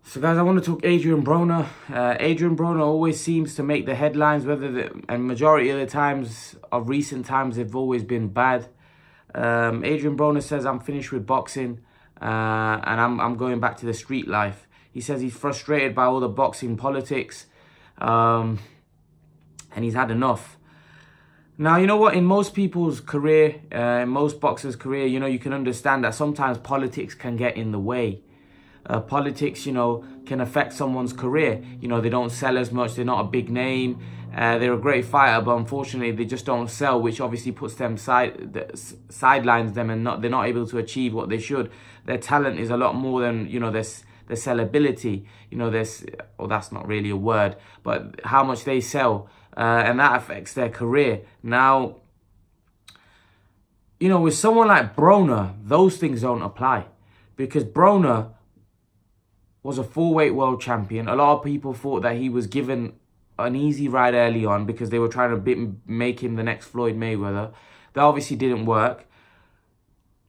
So guys, I want to talk Adrian Broner. Adrian Broner always seems to make the headlines, and majority of the times of recent times they've always been bad. Adrian Broner says, I'm finished with boxing and I'm going back to the street life. He says he's frustrated by all the boxing politics and he's had enough. Now, you know what? In most people's career, in most boxers' career, you know, you can understand that sometimes politics can get in the way. Politics, you know, can affect someone's career. You know, they don't sell as much. They're not a big name. They're a great fighter, but unfortunately, they just don't sell, which obviously puts them sidelines them, and they're not able to achieve what they should. Their talent is a lot more than, you know, their sellability. You know, well, that's not really a word, but how much they sell, and that affects their career. Now, you know, with someone like Broner, those things don't apply, because Broner was a 4-weight world champion. A lot of people thought that he was given an easy ride early on because they were trying to make him the next Floyd Mayweather. That obviously didn't work.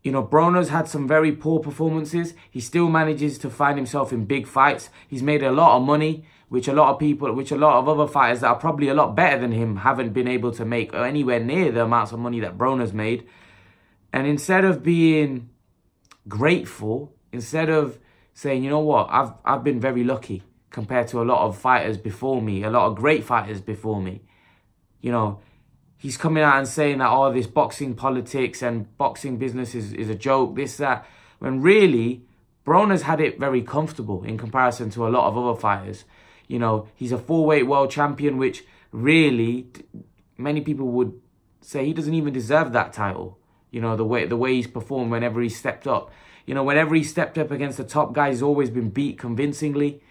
You know, Broner's had some very poor performances. He still manages to find himself in big fights. He's made a lot of money, which a lot of other fighters that are probably a lot better than him haven't been able to make anywhere near the amounts of money that Broner's made. And instead of being grateful, instead of saying, you know what, I've been very lucky compared to a lot of fighters before me, a lot of great fighters before me. You know, he's coming out and saying that, oh, this boxing politics and boxing business is a joke, this, that. When really, Broner's had it very comfortable in comparison to a lot of other fighters. You know, he's a 4-weight world champion, which really many people would say he doesn't even deserve that title. You know, the way he's performed whenever he stepped up. You know, whenever he stepped up against the top guys, he's always been beat convincingly,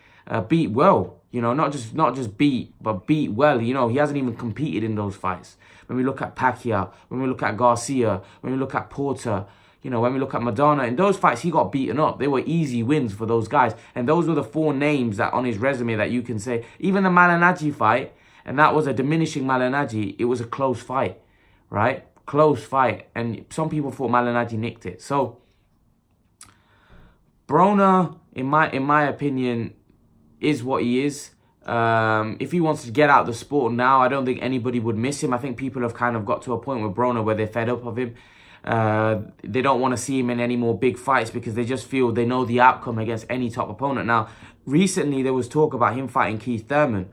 beat well. You know, not just beat, but beat well. You know, he hasn't even competed in those fights. When we look at Pacquiao, when we look at Garcia, when we look at Porter, you know, when we look at Madonna, in those fights, he got beaten up. They were easy wins for those guys. And those were the 4 names that on his resume that you can say. Even the Malignaggi fight, and that was a diminishing Malignaggi, it was a close fight, right? Close fight. And some people thought Malignaggi nicked it. So Broner, in my opinion, is what he is. If he wants to get out of the sport now, I don't think anybody would miss him. I think people have kind of got to a point with Broner where they're fed up of him. They don't want to see him in any more big fights because they just feel they know the outcome against any top opponent. Now, recently there was talk about him fighting Keith Thurman.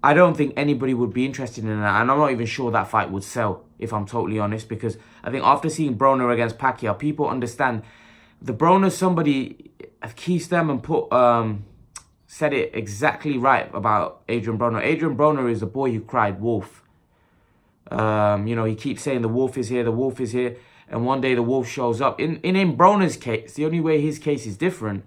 I don't think anybody would be interested in that, and I'm not even sure that fight would sell, if I'm totally honest, because I think after seeing Broner against Pacquiao, people understand the Broner, somebody, Keith Thurman said it exactly right about Adrian Broner. Adrian Broner is the boy who cried wolf. You know, he keeps saying the wolf is here, the wolf is here, and one day the wolf shows up. In Broner's case, the only way his case is different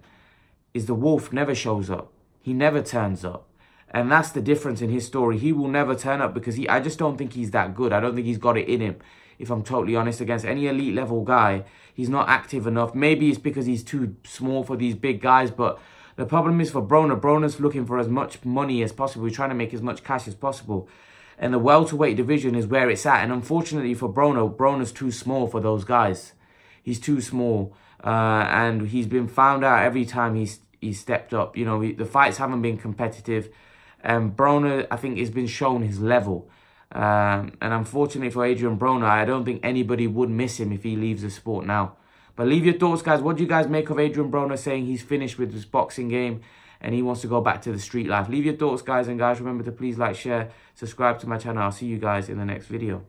is the wolf never shows up. He never turns up. And that's the difference in his story. He will never turn up because I just don't think he's that good. I don't think he's got it in him, if I'm totally honest. Against any elite level guy, he's not active enough. Maybe it's because he's too small for these big guys, but the problem is for Broner. Broner's looking for as much money as possible. He's trying to make as much cash as possible. And the welterweight division is where it's at. And unfortunately for Broner's too small for those guys. He's too small. And he's been found out every time he's stepped up. You know, the fights haven't been competitive. And Broner, I think, has been shown his level. And unfortunately for Adrian Broner, I don't think anybody would miss him if he leaves the sport now. But leave your thoughts, guys. What do you guys make of Adrian Broner saying he's finished with his boxing game and he wants to go back to the street life? Leave your thoughts, guys. And guys, remember to please like, share, subscribe to my channel. I'll see you guys in the next video.